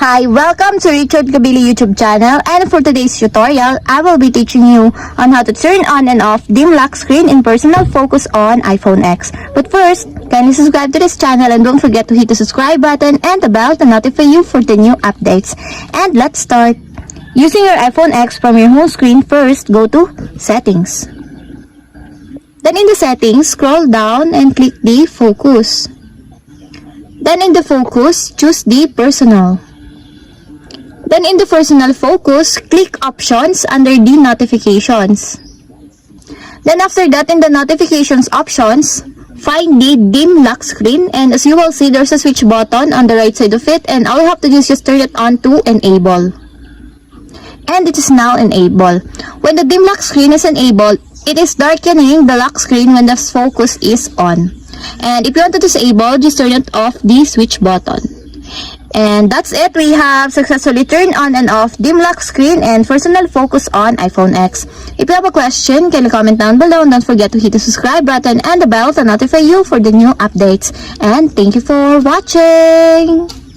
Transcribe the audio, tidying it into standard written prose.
Hi, welcome to Richard Kabili YouTube channel, and for today's tutorial, I will be teaching you on how to turn on and off dim lock screen in personal focus on iPhone X. But first, kindly subscribe to this channel and don't forget to hit the subscribe button and the bell to notify you for the new updates. And let's start. Using your iPhone X from your home screen, first go to Settings. Then in the Settings, scroll down and click the Focus. Then in the Focus, choose the Personal. Then in the Personal Focus, click Options under the Notifications. Then after that, in the Notifications options, find the dim lock screen, and as you will see, there's a switch button on the right side of it, and all you have to do is just turn it on to enable. And it is now enabled. When the dim lock screen is enabled, it is darkening the lock screen when the focus is on. And if you want to disable, just turn it off the switch button. And that's it. We have successfully turned on and off dim lock screen and personal focus on iPhone X. If you have a question, can you comment down below, and don't forget to hit the subscribe button and the bell to notify you for the new updates. And thank you for watching!